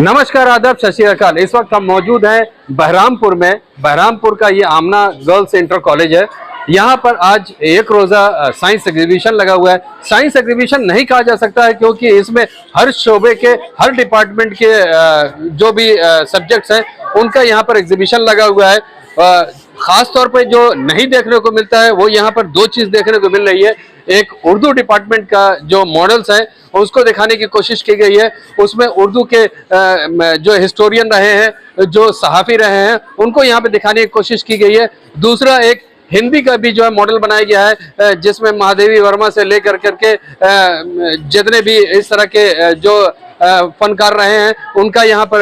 नमस्कार, आदाब, सत श्री अकाल। इस वक्त हम मौजूद हैं बहरामपुर में। बहरामपुर का ये आमना गर्ल्स इंटर कॉलेज है। यहाँ पर आज एक रोजा साइंस एग्जीबिशन लगा हुआ है। साइंस एग्जीबिशन नहीं कहा जा सकता है क्योंकि इसमें हर शोबे के, हर डिपार्टमेंट के जो भी सब्जेक्ट्स हैं उनका यहाँ पर एग्जीबिशन लगा हुआ है। खास तौर पे जो नहीं देखने को मिलता है वो यहाँ पर दो चीज देखने को मिल रही है। एक उर्दू डिपार्टमेंट का जो मॉडल्स हैं उसको दिखाने की कोशिश की गई है। उसमें उर्दू के जो हिस्टोरियन रहे हैं, जो सहाफ़ी रहे हैं, उनको यहाँ पे दिखाने की कोशिश की गई है। दूसरा एक हिंदी का भी जो है मॉडल बनाया गया है, जिसमें महादेवी वर्मा से लेकर करके जितने भी इस तरह के जो फनकार रहे हैं उनका यहाँ पर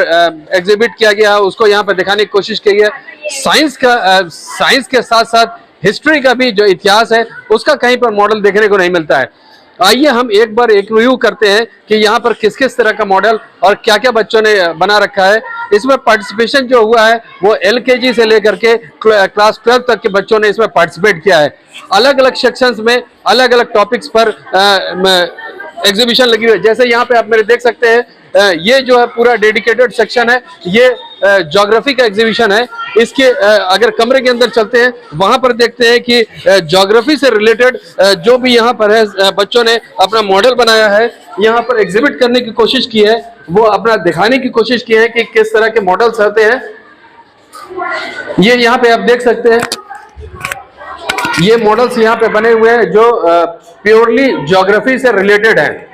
एग्जिबिट किया गया है, उसको यहाँ पर दिखाने की कोशिश की गई है। साइंस के साथ साथ हिस्ट्री का भी जो इतिहास है उसका कहीं पर मॉडल देखने को नहीं मिलता है। आइए हम एक बार एक रिव्यू करते हैं कि यहाँ पर किस किस तरह का मॉडल और क्या क्या बच्चों ने बना रखा है। इसमें पार्टिसिपेशन जो हुआ है वो LKG से लेकर के क्लास 12 तक के बच्चों ने इसमें पार्टिसिपेट किया है। अलग अलग सेक्शंस में अलग अलग टॉपिक्स पर एग्जीबिशन लगी हुई है। जैसे यहाँ पे आप मेरे देख सकते हैं, ये जो है पूरा डेडिकेटेड सेक्शन है, ये ज्योग्राफी का एग्जीबिशन है। इसके अगर कमरे के अंदर चलते हैं वहां पर देखते हैं कि ज्योग्राफी से रिलेटेड जो भी यहाँ पर है बच्चों ने अपना मॉडल बनाया है, यहाँ पर एग्जिबिट करने की कोशिश की है, वो अपना दिखाने की कोशिश की है कि किस तरह के मॉडल्स आते हैं। ये यहाँ पे आप देख सकते हैं, ये मॉडल्स यहाँ पे बने हुए हैं जो प्योरली ज्योग्राफी से रिलेटेड है।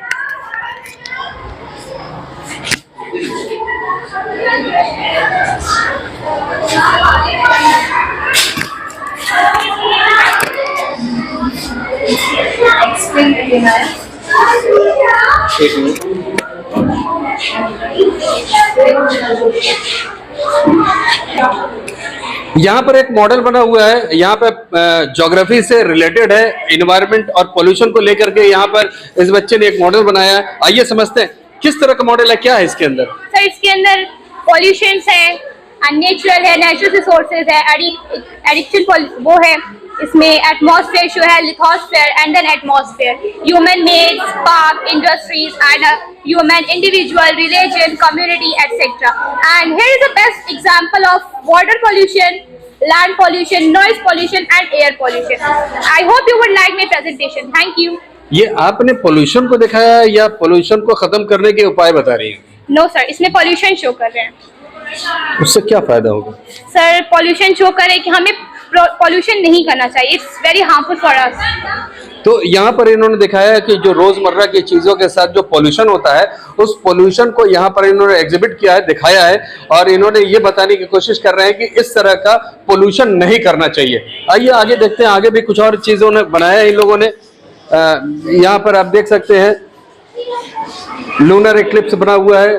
यहाँ पर एक मॉडल बना हुआ है, यहाँ पे ज्योग्राफी से रिलेटेड है, इन्वायरमेंट और पोल्यूशन को लेकर के यहाँ पर इस बच्चे ने एक मॉडल बनाया है। आइए समझते हैं किस तरह का मॉडल है, क्या है इसके अंदर। सर इसके अंदर पॉल्यूशन है, अननेचुरल है, नेचुरल रिसोर्सेज है, एडिक्शन वो है, इसमें एटमॉस्फेयर जो है, lithosphere and then atmosphere, human made, spark, industries and human individual, religion, community etcetera. And here is the best example of water pollution, land pollution, noise pollution and air pollution. I hope you would like my presentation. Thank you. ये आपने pollution को दिखाया है या pollution को खत्म करने के उपाय बता रही है? No sir, इसमें पोल्यूशन शो कर रहे हैं। उससे क्या फायदा होगा? सर पोल्यूशन शो कर रहे हैं कि हमें पोल्यूशन नहीं करना चाहिए, it's very harmful for us. तो यहाँ पर इन्होंने दिखाया है कि जो रोजमर्रा की चीजों के साथ जो पोल्यूशन होता है उस पोल्यूशन को यहाँ पर इन्होंने एग्जिबिट किया है, दिखाया है, और इन्होंने ये बताने की कोशिश कर रहे हैं कि इस तरह का पोल्यूशन नहीं करना चाहिए। आइए आगे देखते हैं, आगे भी कुछ और चीजों ने बनाया है इन लोगों ने। यहाँ पर आप देख सकते हैं लूनर इक्लिप्स बना हुआ है,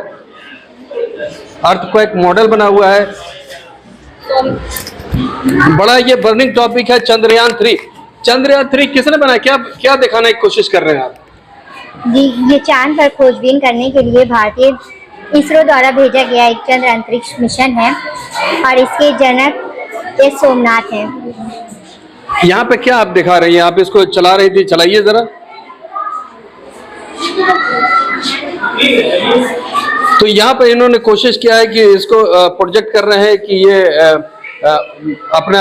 अर्थक्वेक मॉडल बना हुआ है। बड़ा ये बर्निंग टॉपिक है चंद्रयान 3। चंद्रयान 3 किसने बनाया, क्या क्या दिखाने की कोशिश कर रहे हैं आप? जी, ये चांद पर खोजबीन करने के लिए भारतीय इसरो द्वारा भेजा गया एक चंद्र अंतरिक्ष मिशन है और इसके जनक एस सोमनाथ हैं। यहाँ पे क्या आप दिखा रही हैं? आप इसको चला रही थी, चलाइए जरा। तो यहाँ पे इन्होंने कोशिश किया है कि इसको प्रोजेक्ट कर रहे हैं कि ये अपना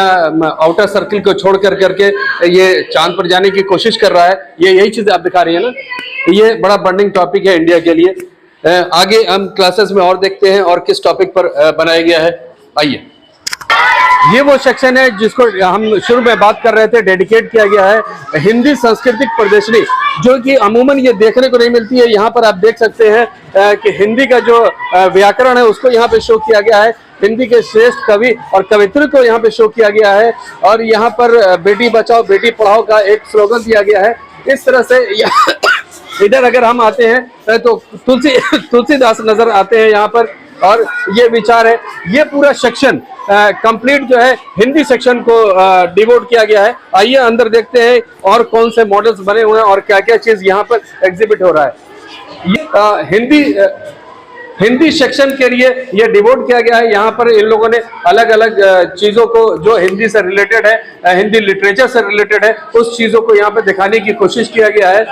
आउटर सर्किल को छोड़ कर करके ये चांद पर जाने की कोशिश कर रहा है। ये यही चीज आप दिखा रही है ना? ये बड़ा बर्निंग टॉपिक है इंडिया के लिए। आगे हम क्लासेस में और देखते हैं और किस टॉपिक पर बनाया गया है। आइए, ये वो सेक्शन है जिसको हम शुरू में बात कर रहे थे, डेडिकेट किया गया है हिंदी सांस्कृतिक प्रदर्शनी, जो कि अमूमन ये देखने को नहीं मिलती है। यहाँ पर आप देख सकते हैं कि हिंदी का जो व्याकरण है उसको यहाँ पे शो किया गया है, हिंदी के श्रेष्ठ कवि और कवित्री को यहाँ पे शो किया गया है, और यहाँ पर बेटी बचाओ बेटी पढ़ाओ का एक स्लोगन दिया गया है। इस तरह से इधर अगर हम आते हैं तो तुलसीदास नजर आते हैं यहाँ पर, और ये विचार है। ये पूरा सेक्शन कंप्लीट जो है हिंदी सेक्शन को डिवोट किया गया है। आइए अंदर देखते हैं और कौन से मॉडल्स बने हुए हैं और क्या क्या चीज यहाँ पर एग्जिबिट हो रहा है। ये हिंदी सेक्शन के लिए ये डिवोट किया गया है। यहाँ पर इन लोगों ने अलग अलग चीजों को जो हिंदी से रिलेटेड है, हिंदी लिटरेचर से रिलेटेड है, उस चीजों को यहाँ पे दिखाने की कोशिश किया गया है।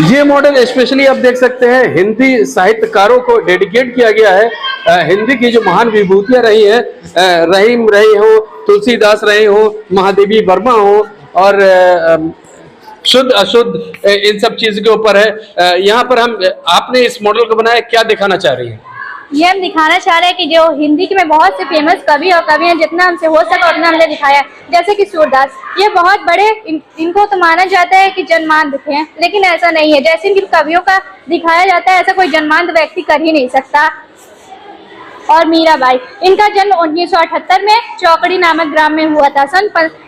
ये मॉडल स्पेशली आप देख सकते हैं हिंदी साहित्यकारों को डेडिकेट किया गया है। हिंदी की जो महान विभूतियां रही हैं, रहीम रहे हो, तुलसीदास रहे हो, महादेवी वर्मा हो और शुद्ध अशुद्ध इन सब चीज के ऊपर है। यहाँ पर आपने इस मॉडल को बनाया, क्या दिखाना चाह रही है? ये हम दिखाना चाह रहे हैं कि जो हिंदी के में बहुत से फेमस कवि और कवि हैं, जितना हमसे हो सका उतना हमने दिखाया। जैसे कि सूरदास, ये बहुत बड़े इनको तो माना जाता है कि जन्मांध थे, लेकिन ऐसा नहीं है। जैसे इनके कवियों का दिखाया जाता है, ऐसा कोई जन्मांध व्यक्ति कर ही नहीं सकता। और मीराबाई, इनका जन्म 1978 में चौकड़ी नामक ग्राम में हुआ था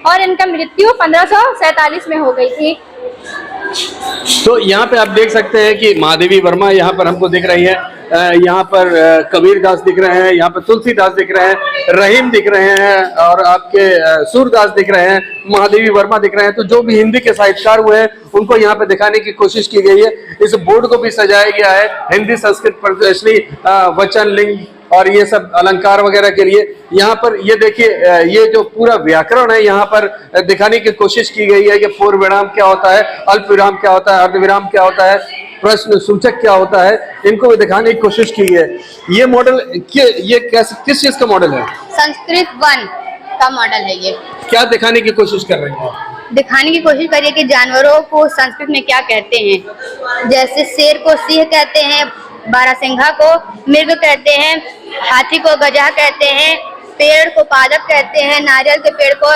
और इनका मृत्यु 1547 में हो गई थी। तो यहाँ पे आप देख सकते हैं कि महादेवी वर्मा यहाँ पर हमको दिख रही है, यहाँ पर कबीर दास दिख रहे हैं, यहाँ पर तुलसीदास दिख रहे हैं, रहीम दिख रहे हैं और आपके सूरदास दिख रहे हैं, महादेवी वर्मा दिख रहे हैं। तो जो भी हिंदी के साहित्यकार हुए हैं उनको यहाँ पे दिखाने की कोशिश की गई है। इस बोर्ड को भी सजाया गया है हिंदी संस्कृत प्रदर्शनी, वचन, लिंग और ये सब अलंकार वगैरह के लिए। यहाँ पर ये देखिए, ये जो पूरा व्याकरण है यहाँ पर दिखाने की कोशिश की गई है कि पूर्व विराम क्या होता है, अल्प विराम क्या होता है, अर्ध विराम क्या होता है, प्रश्न सूचक क्या होता है, इनको भी दिखाने की कोशिश की है। ये मॉडल ये किस चीज का मॉडल है? संस्कृत 1 का मॉडल है। ये क्या दिखाने की कोशिश कर रहे हैं? दिखाने की कोशिश करिए कि जानवरों को संस्कृत में क्या कहते हैं। जैसे शेर को सिंह कहते हैं, बारहसिंघा को मृग कहते हैं, हाथी को गजा कहते हैं, पेड़ को पादप कहते हैं, नारियल के पेड़ को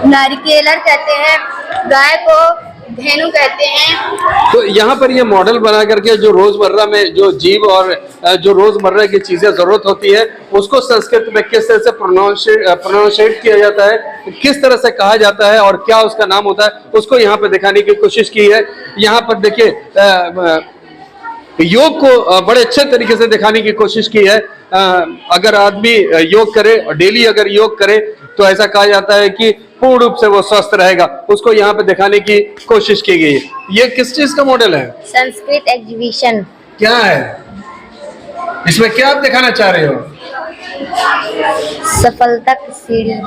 नारिकेलर कहते हैं, गाय को धेनु कहते हैं। तो यहाँ पर ये मॉडल बना करके जो रोजमर्रा में जो जीव और जो रोजमर्रा की चीजें जरूरत होती है उसको संस्कृत में किस तरह से प्रोनाउंशिएट किया जाता है, किस तरह से कहा जाता है और क्या उसका नाम होता है, उसको यहाँ पे दिखाने की कोशिश की है। यहाँ पर देखिए योग को बड़े अच्छे तरीके से दिखाने की कोशिश की है। अगर आदमी योग करे और डेली अगर योग करे तो ऐसा कहा जाता है कि पूर्ण रूप से वो स्वस्थ रहेगा, उसको यहाँ पे दिखाने की कोशिश की गई है। ये किस चीज का मॉडल है? संस्कृत एग्जीबिशन। क्या है इसमें, क्या आप दिखाना चाह रहे हो? सफलता की सीढ़ी।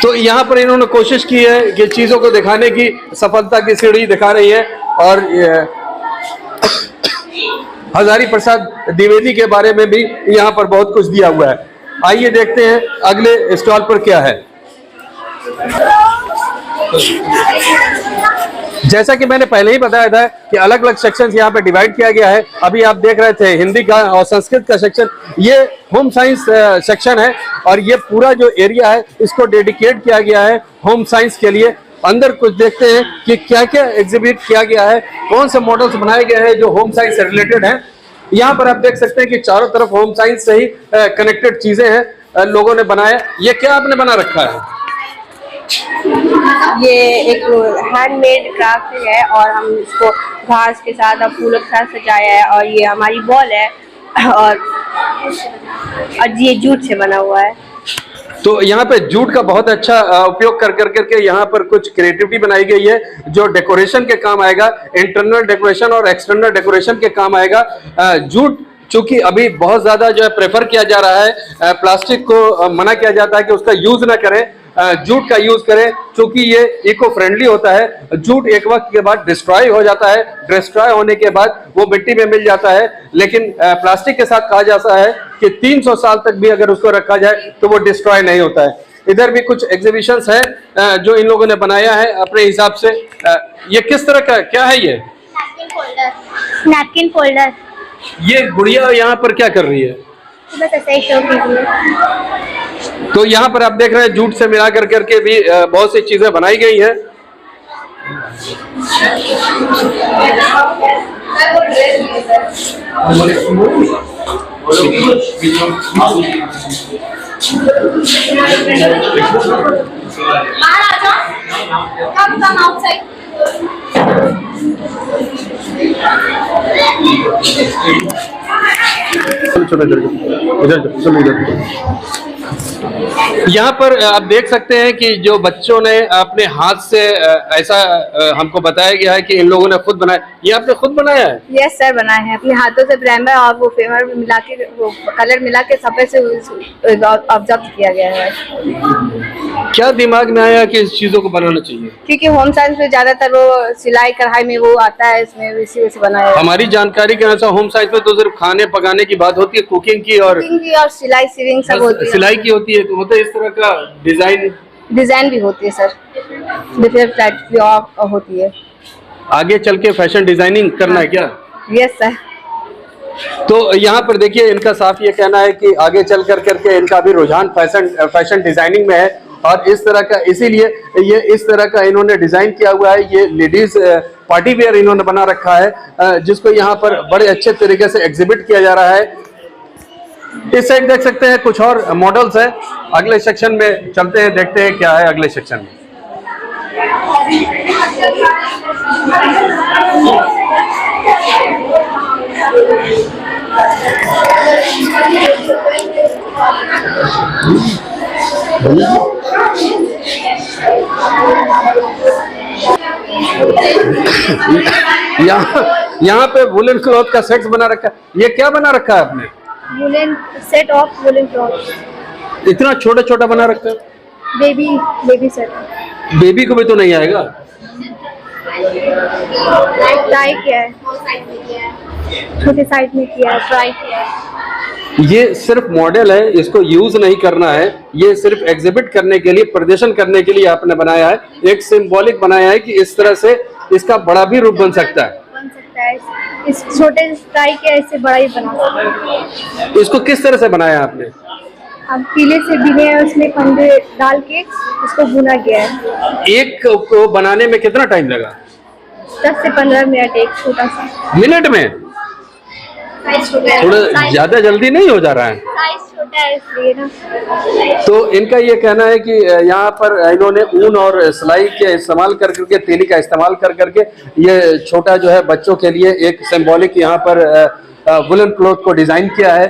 तो यहाँ पर इन्होंने कोशिश की है कि चीजों को दिखाने की, सफलता की सीढ़ी दिखा रही है। और हजारी प्रसाद द्विवेदी के बारे में भी यहाँ पर बहुत कुछ दिया हुआ है। आइए देखते हैं अगले स्टॉल पर क्या है। जैसा कि मैंने पहले ही बताया था कि अलग अलग सेक्शंस यहाँ पे डिवाइड किया गया है। अभी आप देख रहे थे हिंदी का और संस्कृत का सेक्शन, ये होम साइंस सेक्शन है और ये पूरा जो एरिया है इसको डेडिकेट किया गया है होम साइंस के लिए। अंदर कुछ देखते हैं कि क्या क्या एग्जिबिट किया गया है, कौन से मॉडल्स बनाए गए हैं जो होम साइंस से रिलेटेड हैं। यहाँ पर आप देख सकते हैं कि चारों तरफ होम साइंस से ही कनेक्टेड चीजें हैं, लोगों ने बनाया। ये क्या आपने बना रखा है? ये एक हैंडमेड क्राफ्ट है और हम इसको घास के साथ और फूलों के साथ सजाया है। और ये हमारी बॉल है और ये जूट से बना हुआ है। तो यहाँ पे जूट का बहुत अच्छा उपयोग कर करके यहाँ पर कुछ क्रिएटिविटी बनाई गई है जो डेकोरेशन के काम आएगा, इंटरनल डेकोरेशन और एक्सटर्नल डेकोरेशन के काम आएगा। जूट चूंकि अभी बहुत ज्यादा जो है प्रेफर किया जा रहा है, प्लास्टिक को मना किया जाता है कि उसका यूज ना करें, जूट का यूज करें क्योंकि ये इको फ्रेंडली होता है। जूट एक वक्त के बाद डिस्ट्रॉय हो जाता है, डिस्ट्रॉय होने के बाद वो मिट्टी में मिल जाता है, लेकिन प्लास्टिक के साथ कहा जाता है कि 300 साल तक भी अगर उसको रखा जाए तो वो डिस्ट्रॉय नहीं होता है। इधर भी कुछ एग्जीबिशंस है जो इन लोगों ने बनाया है अपने हिसाब से। ये किस तरह का क्या है? ये नैपकिन फोल्डर। ये गुड़िया यहाँ पर क्या कर रही है? बस ऐसे ही शो कीजिए। तो यहाँ पर आप देख रहे हैं जूट से मिला कर करके भी बहुत सी चीजें बनाई गई हैं। बाहर आ जाओ, कम आउटसाइड। चलो इधर चलो इधर। यहाँ पर आप देख सकते हैं कि जो बच्चों ने अपने हाथ से ऐसा हमको बताया गया है कि इन लोगों ने खुद बनाया। ये आपने खुद बनाया है? यस सर, बनाए हैं अपने हाथों से। प्राइमर और वो फेमर मिला के, वो कलर मिला के सफेद से ऑब्जर्व किया गया है। क्या दिमाग में आया कि इस चीजों को बनाना चाहिए? क्योंकि होम साइंस में ज्यादातर वो सिलाई कढ़ाई में वो आता है, इसमें इसी वजह से बनाया है। हमारी जानकारी के अनुसार होम साइंस में तो सिर्फ खाने पकाने की बात होती है, कुकिंग की और सिलाई सीविंग सब होती है। सिलाई की होती है। तो होता है इस तरह का डिजाइन भी होती है सर, डिफरेंट टाइप की होती है। आगे चल के फैशन डिजाइनिंग करना है क्या? Yes sir. तो यहाँ पर देखिए इनका साफ ये कहना है कि आगे चल करके इनका भी रुझान फैशन डिजाइनिंग में है और इस तरह का, इसीलिए ये इस तरह का इन्होंने डिजाइन किया हुआ है। ये लेडीज पार्टी वेयर इन्होंने बना रखा है जिसको यहाँ पर बड़े अच्छे तरीके से एग्जिबिट किया जा रहा है। इस साइड देख सकते हैं कुछ और मॉडल्स हैं। अगले सेक्शन में चलते हैं, देखते हैं क्या है अगले सेक्शन में। यहाँ पे वुलन क्लॉथ का सेट बना रखा है। ये क्या बना रखा है आपने? Woollen set of woollen cloth. इतना छोटा छोटा बना रखा है। Baby set. बेबी को भी तो नहीं आएगा। ट्राई किया है, छोटे साइज में किया है, ट्राई किया है। ये सिर्फ मॉडल है, इसको यूज नहीं करना है। ये सिर्फ एग्जिबिट करने के लिए, प्रदर्शन करने के लिए आपने बनाया है। एक सिंबॉलिक बनाया है कि इस तरह से इसका बड़ा भी रूप बन सकता है। इस छोटे ट्राई किया, इससे बड़ा ही बना सकते हैं। इसको किस तरह से बनाया आपने? अब पीले से बिने हैं, उसमें फंदे डाल के उसको भुना गया है। एक को बनाने में कितना टाइम लगा? 10 से 15 मिनट, एक छोटा सा। मिनट में? थोड़ा ज्यादा जल्दी नहीं हो जा रहा है? साइज छोटा है इसलिए ना। तो इनका ये कहना है कि यहाँ पर इन्होंने ऊन और सिलाई के इस्तेमाल कर करके, तेली का इस्तेमाल कर करके ये छोटा जो है बच्चों के लिए एक सिंबॉलिक यहाँ पर वुलन क्लॉथ को डिजाइन किया है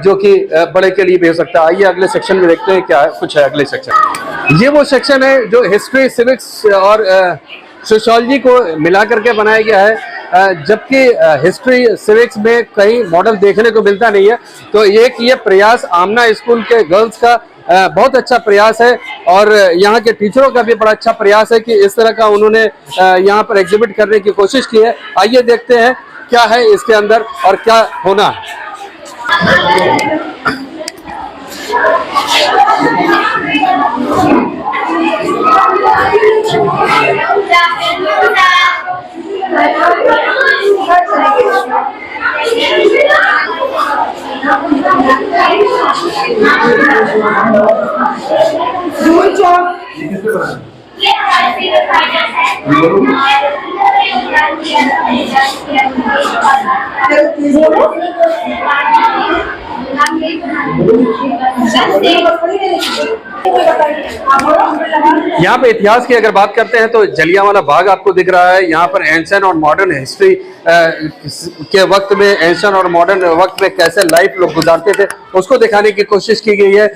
जो कि बड़े के लिए भी हो सकता है। आइए अगले सेक्शन में देखते हैं क्या कुछ है अगले सेक्शन। ये वो सेक्शन है जो हिस्ट्री, सिविक्स और सोशियोलॉजी को मिला करके बनाया गया है, जबकि हिस्ट्री सिविक्स में कई मॉडल देखने को मिलता नहीं है। तो एक ये प्रयास आमना स्कूल के गर्ल्स का बहुत अच्छा प्रयास है और यहाँ के टीचरों का भी बड़ा अच्छा प्रयास है कि इस तरह का उन्होंने यहाँ पर एग्जिबिट करने की कोशिश की है। आइए देखते हैं क्या है इसके अंदर और क्या होना है। यहाँ पे इतिहास की अगर बात करते हैं तो जलियांवाला बाग आपको दिख रहा है। यहाँ पर एंशिएंट और मॉडर्न हिस्ट्री के वक्त में, एंशिएंट और मॉडर्न वक्त में कैसे लाइफ लोग गुजारते थे उसको दिखाने की कोशिश की गई है।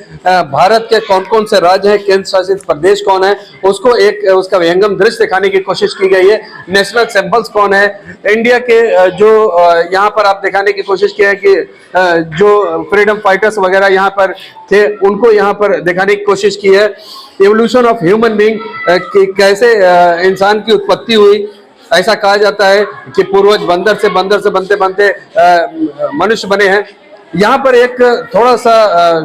भारत के कौन कौन से राज्य हैं, केंद्र शासित प्रदेश कौन है, उसको एक उसका विहंगम दृश्य दिखाने की कोशिश की गई है। नेशनल सिंबल्स कौन है इंडिया के, जो यहाँ पर आप दिखाने की कोशिश की है कि जो फ्रीडम फाइटर्स वगैरह यहाँ पर थे उनको यहाँ पर दिखाने की कोशिश की है। एवोल्यूशन ऑफ ह्यूमन बीइंग कि कैसे इंसान की उत्पत्ति हुई। ऐसा कहा जाता है कि पूर्वज बंदर से बनते बनते मनुष्य बने हैं। यहाँ पर एक थोड़ा सा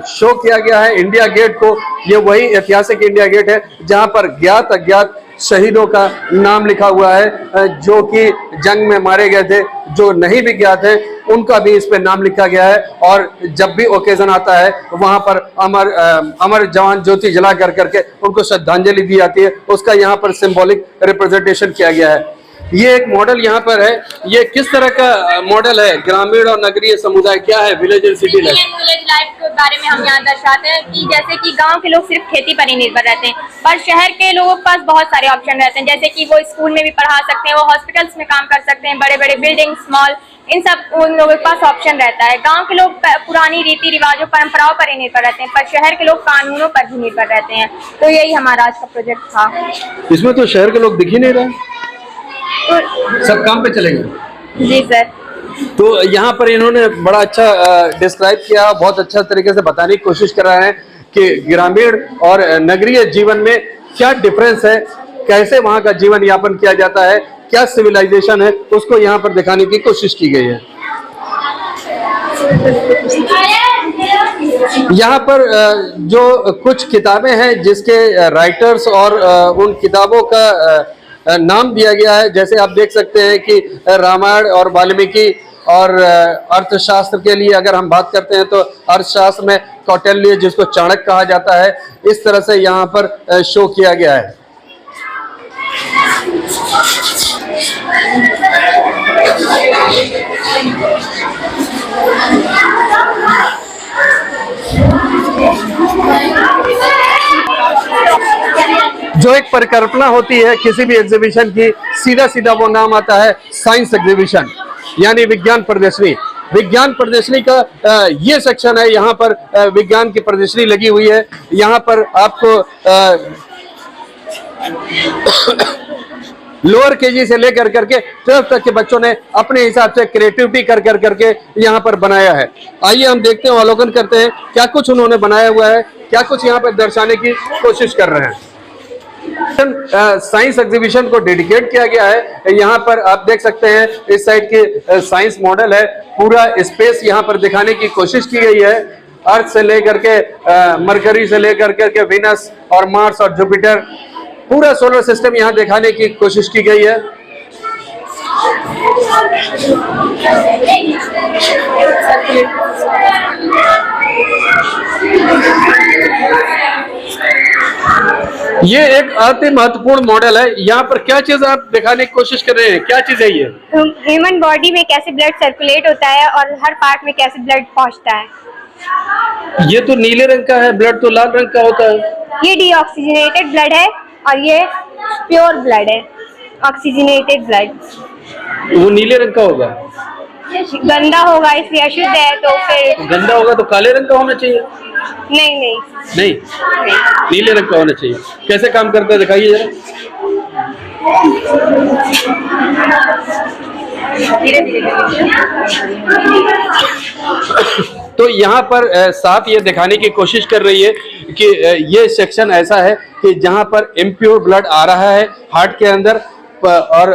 शो किया गया है इंडिया गेट को। ये वही ऐतिहासिक इंडिया गेट है जहाँ पर ज्ञात अज्ञात शहीदों का नाम लिखा हुआ है जो कि जंग में मारे गए थे। जो नहीं भी ज्ञात है उनका भी इस पे नाम लिखा गया है और जब भी ओकेजन आता है वहां पर अमर जवान ज्योति जला कर करके उनको श्रद्धांजलि दी जाती है। उसका यहाँ पर सिंबॉलिक रिप्रेजेंटेशन किया गया है। ये एक मॉडल यहाँ पर है। ये किस तरह का मॉडल है? ग्रामीण और नगरीय समुदाय क्या है? विलेज एंड सिटी लाइफ के बारे में हम यहाँ दर्शाते हैं कि जैसे कि गांव के लोग सिर्फ खेती पर ही निर्भर रहते हैं, पर शहर के लोगों के पास बहुत सारे ऑप्शन रहते हैं। जैसे कि वो स्कूल में भी पढ़ा सकते हैं, वो हॉस्पिटल्स में काम कर सकते हैं, बड़े बड़े बिल्डिंग्स, मॉल, इन सब उन लोगों के पास ऑप्शन रहता है। गांव के लोग पुरानी रीति रिवाजों परंपराओं पर ही निर्भर रहते हैं, पर शहर के लोग कानूनों पर भी निर्भर रहते हैं। तो यही हमारा आज का प्रोजेक्ट था। इसमें तो शहर के लोग दिख ही नहीं रहे, तो सब काम पे चले गए। जी सर। तो यहाँ पर इन्होंने बड़ा अच्छा डिस्क्राइब किया, बहुत अच्छा तरीके से बताने की कोशिश कर रहे हैं कि ग्रामीण और नगरीय जीवन में क्या डिफरेंस है, कैसे वहाँ का जीवन यापन किया जाता है, क्या सिविलाइजेशन है, उसको यहाँ पर दिखाने की कोशिश की गई है। यहाँ पर जो कुछ किताबें हैं जिसके राइटर्स और उन किताबों का नाम दिया गया है, जैसे आप देख सकते हैं कि रामायण और वाल्मीकि, और अर्थशास्त्र के लिए अगर हम बात करते हैं तो अर्थशास्त्र में कौटिल्य, जिसको चाणक्य कहा जाता है, इस तरह से यहाँ पर शो किया गया है। जो एक परिकल्पना होती है किसी भी एग्जीबिशन की, सीधा सीधा वो नाम आता है साइंस एग्जीबिशन, यानी विज्ञान प्रदर्शनी। विज्ञान प्रदर्शनी का ये सेक्शन है, यहाँ पर विज्ञान की प्रदर्शनी लगी हुई है। यहाँ पर आपको लोअर केजी से लेकर करके 12th तक के बच्चों ने अपने हिसाब से क्रिएटिविटी कर करके यहाँ पर बनाया है। आइए हम देखते हैं, अवलोकन करते हैं क्या कुछ उन्होंने बनाया हुआ है, क्या कुछ यहाँ पर दर्शाने की कोशिश कर रहे हैं। साइंस एग्जीबिशन को डेडिकेट किया गया है। यहाँ पर आप देख सकते हैं इस साइड के साइंस मॉडल है, पूरा स्पेस यहाँ पर दिखाने की कोशिश की गई है। अर्थ से लेकर के मरकरी से लेकर के वीनस और मार्स और जुपिटर, पूरा सोलर सिस्टम यहाँ दिखाने की कोशिश की गई है। ये एक अति महत्वपूर्ण मॉडल है। यहाँ पर क्या चीज आप दिखाने की कोशिश कर रहे हैं, क्या चीज है ये? ह्यूमन बॉडी में कैसे ब्लड सर्कुलेट होता है और हर पार्ट में कैसे ब्लड पहुंचता है। ये तो नीले रंग का है, ब्लड तो लाल रंग का होता है। ये डीऑक्सीजनेटेड ब्लड है और ये प्योर ब्लड है, ऑक्सीजनेटेड ब्लड। वो नीले रंग का होगा, गंदा होगा इसलिए अशुद्ध है। तो फिर गंदा होगा तो काले रंग का होना चाहिए। नहीं नहीं नहीं, नीले रंग का होना चाहिए। कैसे काम करता है दिखाइए जरा। तो यहाँ पर साफ ये दिखाने की कोशिश कर रही है कि ये सेक्शन ऐसा है कि जहाँ पर इम्प्योर ब्लड आ रहा है हार्ट के अंदर, और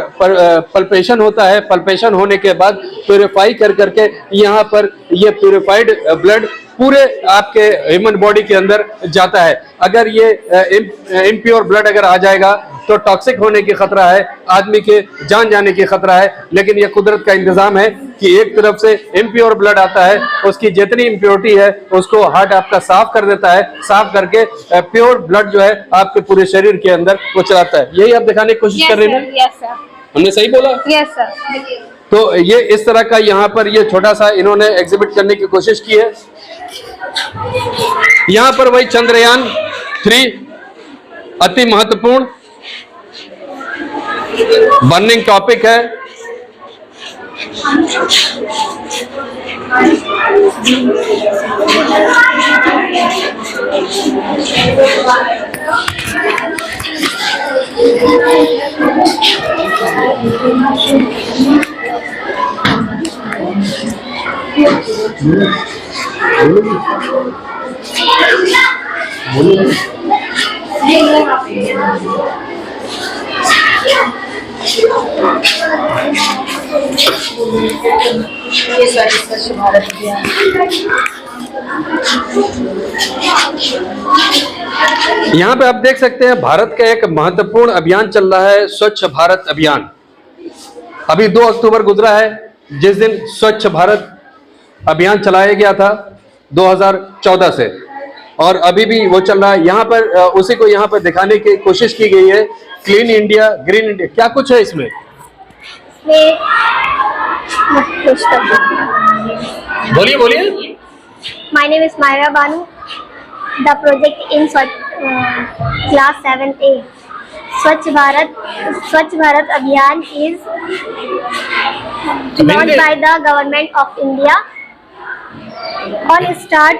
पल्पेशन होता है। पल्पेशन होने के बाद प्यूरिफाई कर करके यहाँ पर ये प्यूरिफाइड ब्लड पूरे आपके ह्यूमन बॉडी के अंदर जाता है। अगर ये इम्प्योर ब्लड अगर आ जाएगा तो टॉक्सिक होने की खतरा है, आदमी के जान जाने की खतरा है। लेकिन ये कुदरत का इंतजाम है कि एक तरफ से इम्प्योर ब्लड आता है, उसकी जितनी इम्प्योरिटी है उसको हार्ट आपका साफ कर देता है, साफ करके प्योर ब्लड जो है आपके पूरे शरीर के अंदर वो चलाता है। यही आप दिखाने की कोशिश कर रहे हैं। Yes sir. हमने सही बोला? Yes sir. तो ये इस तरह का यहाँ पर ये छोटा सा इन्होंने एग्जिबिट करने की कोशिश की है। यहाँ पर वही चंद्रयान 3 अति महत्वपूर्ण बर्निंग टॉपिक है। स्वच्छ भारत अभियान। यहाँ पे आप देख सकते हैं भारत का एक महत्वपूर्ण अभियान चल रहा है, स्वच्छ भारत अभियान। अभी 2 अक्टूबर गुजरा है जिस दिन स्वच्छ भारत अभियान चलाया गया था 2014 से, और अभी भी वो चल रहा है। यहाँ पर उसी को यहाँ पर दिखाने की कोशिश की गई है। क्लीन इंडिया, ग्रीन इंडिया, क्या कुछ है इसमें? बोलिए बोलिए। My name is Myra Banu. The project in class 7A. Swachh Bharat Abhiyan is launched by the Government of India on start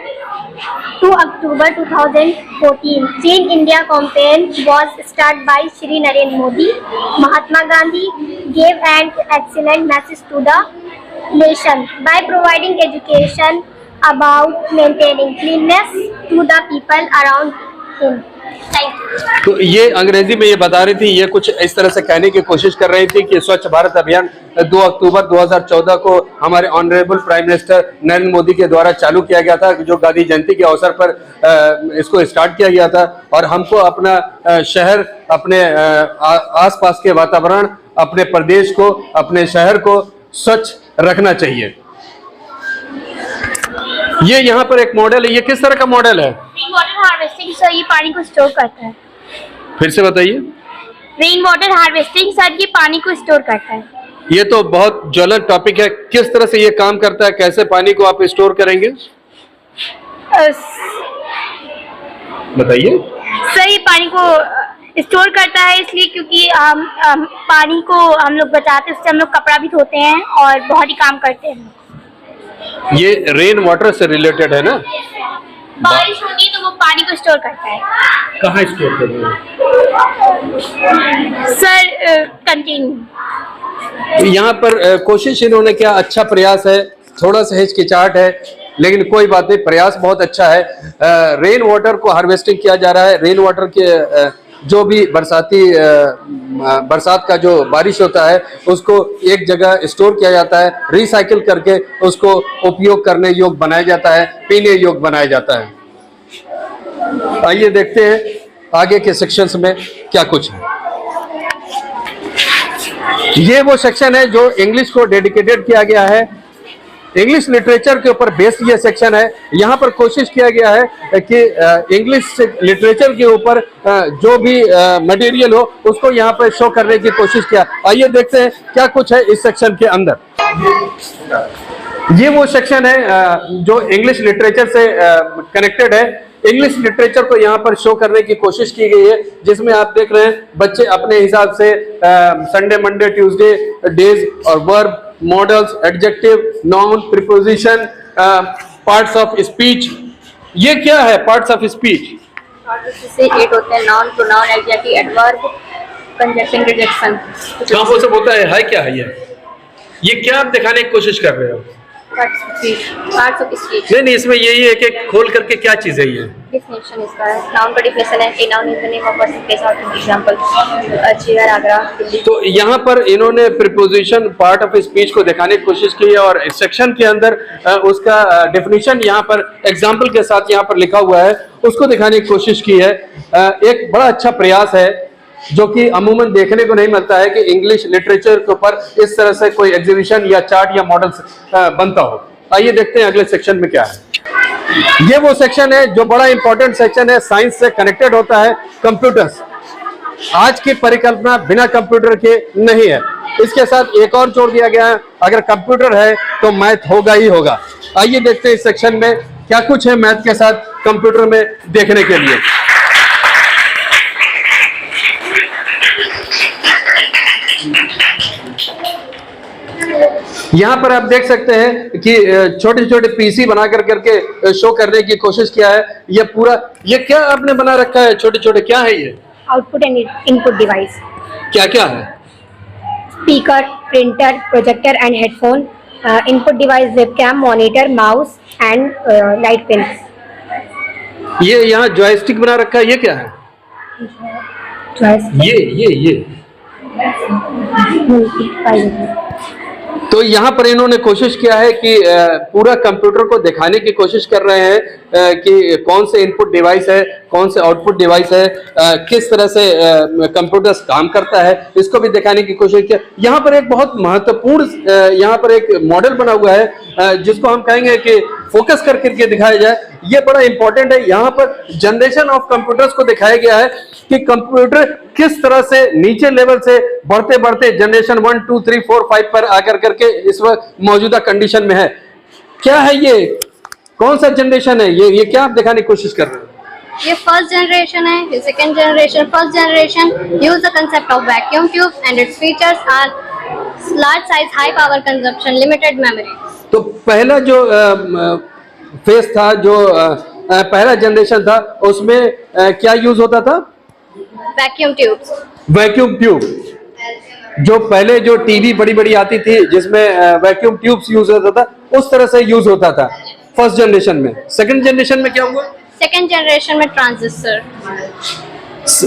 2 October 2014. Clean India campaign was started by Shri Narendra Modi. Mahatma Gandhi gave an excellent message to the nation by providing education about maintaining cleanliness to the people around him. Thank you. तो ये अंग्रेजी में ये बता रही थी, ये कुछ इस तरह से कहने की कोशिश कर रही थी कि स्वच्छ भारत अभियान 2 अक्टूबर 2014 को हमारे honourable prime minister Narendra Modi के द्वारा चालू किया गया था, जो गांधी जयंती के अवसर पर इसको स्टार्ट किया गया था। और हमको अपना शहर, अपने आसपास के वातावरण, अपने प्रदेश को, अपने शहर को स्वच्छ रखना चाहिए। ये यहाँ पर एक मॉडल है, ये किस तरह का मॉडल है? रेन वाटर हार्वेस्टिंग सर, ये पानी को स्टोर करता है। फिर से बताइए। रेन वाटर हार्वेस्टिंग सर, ये पानी को स्टोर करता है। ये तो बहुत ज्वलंत टॉपिक है, किस तरह से ये काम करता है, कैसे पानी को आप स्टोर करेंगे, बताइए। सर ये पानी को स्टोर करता है इसलिए क्योंकि पानी को हम लोग बचाते हैं, उससे हम लोग कपड़ा भी धोते हैं और बहुत ही काम करते हैं। ये रेन वाटर से रिलेटेड है ना? बारिश होती है तो वो पानी को स्टोर करता है। कहाँ स्टोर करते हैं सर? कंटेनर। यहाँ पर कोशिश इन्होंने किया, अच्छा प्रयास है, थोड़ा सा हिचकिचाहट है, लेकिन कोई बात नहीं, प्रयास बहुत अच्छा है। रेन वाटर को हार्वेस्टिंग किया जा रहा है। रेन वाटर के जो भी बरसात का जो बारिश होता है उसको एक जगह स्टोर किया जाता है, रिसाइकिल करके उसको उपयोग करने योग्य बनाया जाता है, पीने योग्य बनाया जाता है। आइए देखते हैं आगे के सेक्शंस में क्या कुछ है। ये वो सेक्शन है जो इंग्लिश को डेडिकेटेड किया गया है। इंग्लिश लिटरेचर के ऊपर बेस्ड ये सेक्शन है। यहाँ पर कोशिश किया गया है कि इंग्लिश लिटरेचर के ऊपर जो भी मटेरियल हो उसको यहाँ पर शो करने की कोशिश किया। आइए देखते हैं क्या कुछ है इस सेक्शन के अंदर। ये वो सेक्शन है जो इंग्लिश लिटरेचर से कनेक्टेड है। इंग्लिश लिटरेचर को यहाँ पर शो करने की कोशिश की गई है, जिसमें आप देख रहे हैं बच्चे अपने हिसाब से संडे, मंडे, ट्यूसडे डेज और verb, models, adjective, noun, preposition, parts of speech. ये क्या है पार्ट्स ऑफ स्पीच? से 8 होते हैं: noun, pronoun, adjective, adverb, conjunction, rejection. कहाँ से होता है क्या है ये क्या आप दिखाने की कोशिश कर रहे हो? Parts of speech. नहीं, इसमें यही है कि खोल करके क्या चीज है ये? डेफिनेशन इसका है। नाउन का डेफिनेशन है, a noun is the name of person, place और एग्जांपल, चेयर, आगरा, दिल्ली। तो यहाँ पर इन्होंने प्रीपोजिशन, पार्ट ऑफ स्पीच को दिखाने की कोशिश की है और इस सेक्शन के अंदर उसका डेफिनेशन यहाँ पर एग्जाम्पल के साथ यहाँ पर लिखा हुआ है, उसको दिखाने की कोशिश की है। एक बड़ा अच्छा प्रयास है जो कि अमूमन देखने को नहीं मिलता है कि इंग्लिश लिटरेचर के ऊपर इस तरह से कोई एग्जीबिशन या चार्ट या मॉडल बनता हो। आइए देखते हैं अगले सेक्शन में क्या है। ये वो सेक्शन है जो बड़ा इंपॉर्टेंट सेक्शन है, साइंस से कनेक्टेड होता है। कंप्यूटर्स, आज की परिकल्पना बिना कंप्यूटर के नहीं है। इसके साथ एक और जोड़ दिया गया है, अगर कंप्यूटर है तो मैथ होगा ही होगा। आइए देखते हैं इस सेक्शन में क्या कुछ है मैथ के साथ कंप्यूटर में देखने के लिए। यहाँ पर आप देख सकते हैं कि छोटे छोटे पीसी बना करके शो करने की कोशिश किया है। ये पूरा, ये क्या आपने बना रखा है छोटे छोटे, क्या है ये? Output and input device. क्या क्या है? Speaker, printer, projector and headphone. Input device webcam, monitor, mouse and light pin. ये यहाँ जॉयस्टिक बना रखा है, ये क्या है? ये तो यहाँ पर इन्होंने कोशिश किया है कि पूरा कंप्यूटर को दिखाने की कोशिश कर रहे हैं कि कौन से इनपुट डिवाइस है, कौन से आउटपुट डिवाइस है, किस तरह से कंप्यूटर काम करता है, इसको भी दिखाने की कोशिश किया। यहाँ पर एक बहुत महत्वपूर्ण यहाँ पर एक मॉडल बना हुआ है जिसको हम कहेंगे कि फोकस करके दिखाया जाए। ये बड़ा इंपॉर्टेंट है। यहाँ पर जनरेशन ऑफ कंप्यूटर्स को दिखाया गया है कि कंप्यूटर किस तरह से नीचे लेवल से बढ़ते बढ़ते जनरेशन 1, 2, 3, 4, 5 पर आकर करके इस वक्त मौजूदा कंडीशन में है। क्या है ये, कौन सा जनरेशन है ये क्या आप दिखाने की कोशिश कर रहे हैं? ये फर्स्ट जनरेशन है, ये second generation. First generation use the concept of vacuum tube and its features are large size, high power consumption, limited memory. तो पहला जो फेस था, जो पहला जनरेशन था, उसमें क्या यूज होता था? Vacuum tubes. Vacuum tube. जो पहले जो टीवी बड़ी बड़ी आती थी जिसमें वैक्यूम ट्यूब्स यूज होता था, उस तरह से यूज होता था फर्स्ट जनरेशन में। सेकंड जनरेशन में क्या हुआ? Second generation में transistor.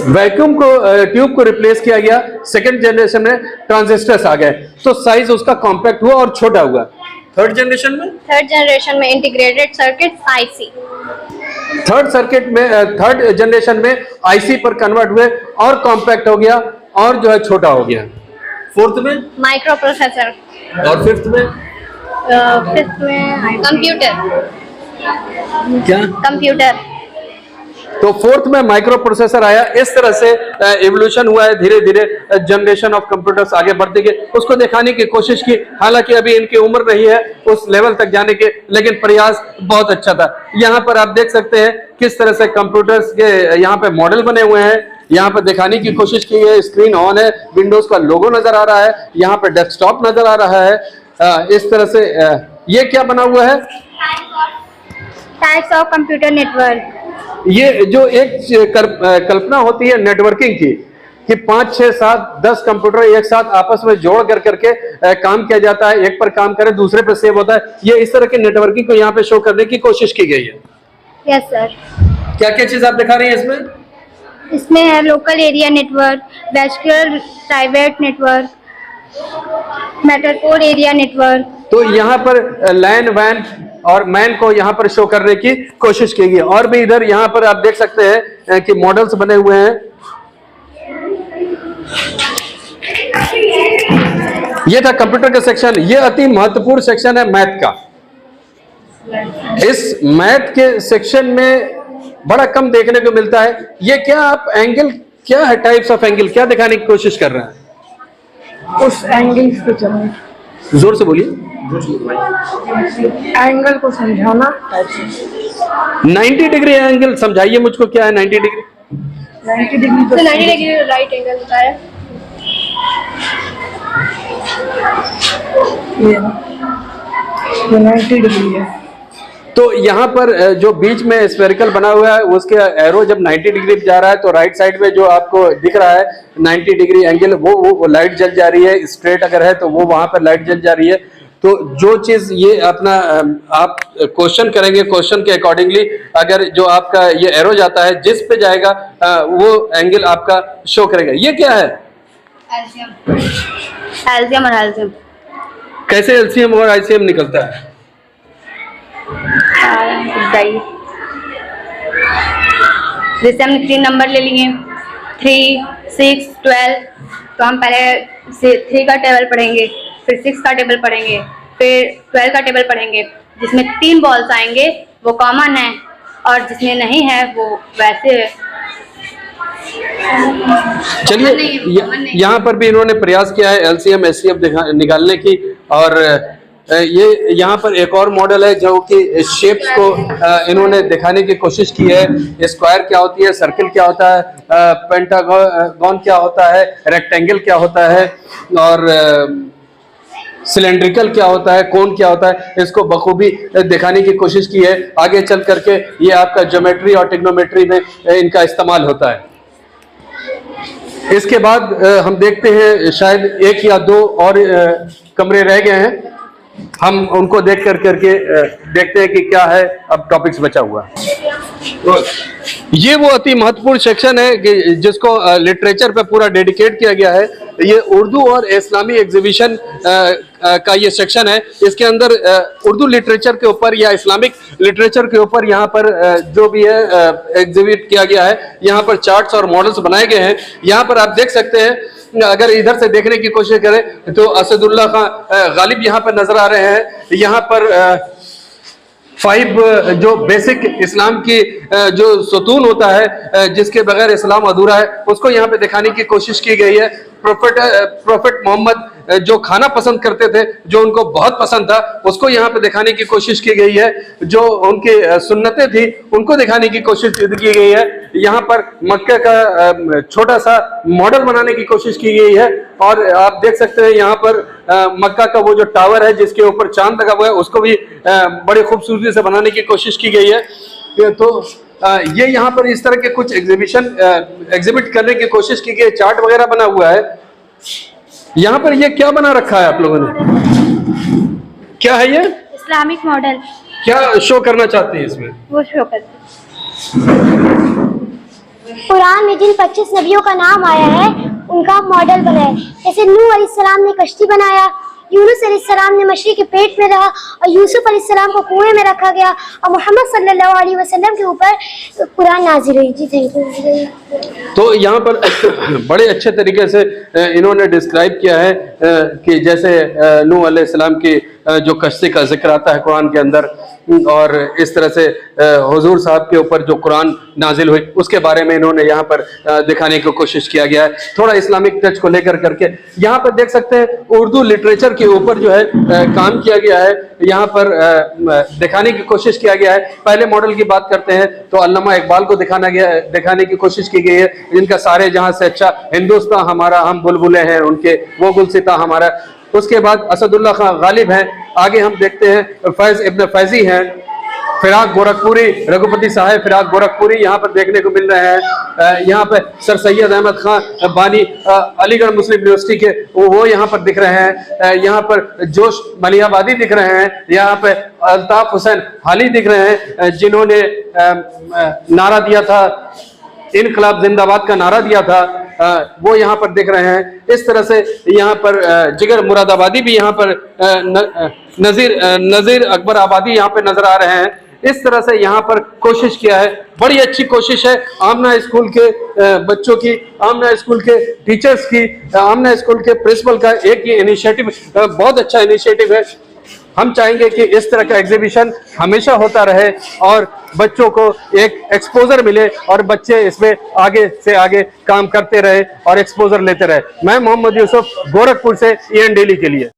वैक्यूम को ट्यूब को रिप्लेस किया गया, सेकंड जनरेशन में ट्रांजिस्टर्स आ गए, तो साइज उसका कॉम्पैक्ट हुआ और छोटा हुआ। थर्ड जनरेशन में? Third generation में integrated circuits, IC. Third generation में आईसी पर कन्वर्ट हुए और कॉम्पैक्ट हो गया और जो है छोटा हो गया। फोर्थ में? Microprocessor. और फिफ्थ में? Fifth में computer. क्या? Computer. तो फोर्थ में माइक्रो प्रोसेसर आया। इस तरह से एवोल्यूशन हुआ है, धीरे धीरे जनरेशन ऑफ कंप्यूटर्स आगे बढ़ते गए। उसको दिखाने की कोशिश की, हालांकि अभी इनकी उम्र नहीं है उस लेवल तक जाने के, लेकिन प्रयास बहुत अच्छा था। यहाँ पर आप देख सकते हैं किस तरह से कंप्यूटर्स के यहाँ पे मॉडल बने हुए हैं। यहाँ पर दिखाने की कोशिश की है, स्क्रीन ऑन है, विंडोज का लोगो नजर आ रहा है, यहाँ पे डेस्कटॉप नजर आ रहा है। इस तरह से ये क्या बना हुआ है? Types of computer network. ये जो एक कल्पना होती है नेटवर्किंग की, कि 5, 6, 7, 10 कंप्यूटर एक साथ आपस में जोड़ कर करके काम किया जाता है, एक पर काम करे दूसरे पर सेव होता है। ये इस तरह की नेटवर्किंग को यहाँ पे शो करने की कोशिश की गई है। Yes sir. क्या क्या चीज आप दिखा रही हैं इसमें? इसमें है लोकल एरिया नेटवर्क, वेस्क्यूलर प्राइवेट नेटवर्क, मेटाकोर एरिया नेटवर्क। तो यहाँ पर लैन, वैन और मैन को यहाँ पर शो करने की कोशिश की गई। और भी इधर यहाँ पर आप देख सकते हैं कि मॉडल्स बने हुए हैं। ये था कंप्यूटर का सेक्शन। ये अति महत्वपूर्ण सेक्शन है मैथ का। इस मैथ के सेक्शन में बड़ा कम देखने को मिलता है। ये क्या आप एंगल, क्या है टाइप्स ऑफ एंगल, क्या दिखाने की कोशिश कर रहे हैं? उस एंगल को चलाएं। जोर से बोलिए। एंगल को समझाना। 90 डिग्री एंगल समझाइए मुझको, क्या है 90 डिग्री? 90 डिग्री तो 90 डिग्री राइट एंगल होता है। ये 90 डिग्री है। तो यहाँ पर जो बीच में स्फेरिकल बना हुआ है, उसके एरो जब 90 डिग्री पे जा रहा है तो राइट साइड में जो आपको दिख रहा है 90 डिग्री एंगल, वो लाइट जल जा रही है। स्ट्रेट अगर है तो वो वहां पर लाइट जल जा रही है। तो जो चीज ये अपना आप क्वेश्चन करेंगे, क्वेश्चन के अकॉर्डिंगली अगर जो आपका ये एरो जाता है जिस पे जाएगा वो एंगल आपका शो करेगा। ये क्या है? एल्सियम और एल्सियम। कैसे एलसीएम और आईसीएम निकलता है? जैसे हमने 3 नंबर ले लिए, 3, 6, 12, तो हम पहले 3 का टेबल पढ़ेंगे, फिर 6 का टेबल पढ़ेंगे, फिर 12 का टेबल पढ़ेंगे। जिसमें 3 बॉल्स आएंगे वो कॉमन है, और जिसमें नहीं है वो वैसे है। चलिए, यहाँ पर भी इन्होंने प्रयास किया है एलसीएम एचसीएफ निकालने की। और ये यहाँ पर एक और मॉडल है जो कि शेप्स को इन्होंने दिखाने की कोशिश की है। स्क्वायर क्या होती है, सर्किल क्या होता है, पेंटागन क्या होता है, रेक्टेंगल क्या होता है, और सिलेंड्रिकल क्या होता है, कोन क्या होता है, इसको बखूबी दिखाने की कोशिश की है। आगे चल करके ये आपका ज्योमेट्री और ट्रिग्नोमेट्री में इनका इस्तेमाल होता है। इसके बाद हम देखते हैं शायद 1 या 2 और कमरे रह गए हैं, हम उनको देख करके देखते हैं कि क्या है अब टॉपिक्स बचा हुआ। तो ये वो अति महत्वपूर्ण सेक्शन है कि जिसको लिटरेचर पे पूरा डेडिकेट किया गया है। ये उर्दू और इस्लामी एग्जीबिशन का ये सेक्शन है। इसके अंदर उर्दू लिटरेचर के ऊपर या इस्लामिक लिटरेचर के ऊपर यहाँ पर जो भी है एग्जिबिट किया गया है। यहाँ पर चार्ट्स और मॉडल्स बनाए गए हैं। यहाँ पर आप देख सकते हैं, अगर इधर से देखने की कोशिश करें तो असदुल्ला खान गालिब यहाँ पर नजर आ रहे हैं। यहाँ पर 5 जो बेसिक इस्लाम की जो सुतून होता है, जिसके बगैर इस्लाम अधूरा है, उसको यहाँ पे दिखाने की कोशिश की गई है। प्रोफेट मोहम्मद जो खाना पसंद करते थे, जो उनको बहुत पसंद था, उसको यहाँ पे दिखाने की कोशिश की गई है। जो उनकी सुन्नतें थी उनको दिखाने की कोशिश की गई है। यहाँ पर मक्का का छोटा सा मॉडल बनाने की कोशिश की गई है। और आप देख सकते हैं यहाँ पर मक्का का वो जो टावर है जिसके ऊपर चांद लगा हुआ है, उसको भी बड़ी खूबसूरती से बनाने की कोशिश की गई है। तो ये यहाँ पर इस तरह के कुछ एग्जिबिट करने की कोशिश की गई, चार्ट वगैरह बना हुआ है। यहाँ पर ये क्या बना रखा है आप लोगों ने? क्या है ये? Islamic model. क्या शो करना चाहते हैं इसमें? वो शो करते कुरान में जिन 25 नबियों का नाम आया है उनका मॉडल बनाया। जैसे नूह अलैहिस्सलाम ने कश्ती बनाया, यूनुस अलैहिस्सलाम ने मछली के पेट में रहा, और यूसुफ अलैहिस्सलाम को कुएं में रखा गया, और मोहम्मद सल्लल्लाहु अलैहि वसल्लम के ऊपर कुरान नाजिल हुई। जी थैंक यू। तो यहाँ पर बड़े अच्छे तरीके से इन्होंने डिस्क्राइब किया है कि जैसे नूह अलैहिस्सलाम की जो कश्ती का जिक्र आता है कुरान के अंदर, और इस तरह से हुजूर साहब के ऊपर जो कुरान नाजिल हुई उसके बारे में इन्होंने यहाँ पर दिखाने की कोशिश किया गया है, थोड़ा इस्लामिक टच को लेकर करके। यहाँ पर देख सकते हैं उर्दू लिटरेचर के ऊपर जो है काम किया गया है, यहाँ पर दिखाने की कोशिश किया गया है। पहले मॉडल की बात करते हैं तो अल्लामा इकबाल को दिखाने की कोशिश की गई है, जिनका सारे जहां से अच्छा हिंदुस्तान हमारा, हम बुलबुलें हैं उनके, वो गुलसिता हमारा। उसके बाद असदुल्ला खान गालिब हैं। आगे हम देखते हैं फैज इब्न फैजी हैं, फिराक गोरखपुरी, रघुपति साहब फिराक गोरखपुरी यहाँ पर देखने को मिल रहे हैं। यहाँ पे सर सैयद अहमद खान बानी अलीगढ़ मुस्लिम यूनिवर्सिटी के वो यहाँ पर दिख रहे हैं। यहाँ पर जोश मलिहाबादी दिख रहे हैं। यहाँ पे अल्ताफ हुसैन हाली दिख रहे हैं, जिन्होंने नारा दिया था, इनकलाब जिंदाबाद का नारा दिया था, वो यहाँ पर दिख रहे हैं। इस तरह से यहाँ पर जिगर मुरादाबादी भी यहाँ पर नजीर अकबर आबादी यहाँ पे नजर आ रहे हैं। इस तरह से यहाँ पर कोशिश किया है, बड़ी अच्छी कोशिश है आमना स्कूल के बच्चों की, आमना स्कूल के टीचर्स की, आमना स्कूल के प्रिंसिपल का एक ये इनिशिएटिव बहुत अच्छा इनिशिएटिव है। हम चाहेंगे कि इस तरह का एग्जीबिशन हमेशा होता रहे और बच्चों को एक एक्सपोजर मिले और बच्चे इसमें आगे से आगे काम करते रहे और एक्सपोजर लेते रहे। मैं मोहम्मद यूसुफ, गोरखपुर से EN डेली के लिए।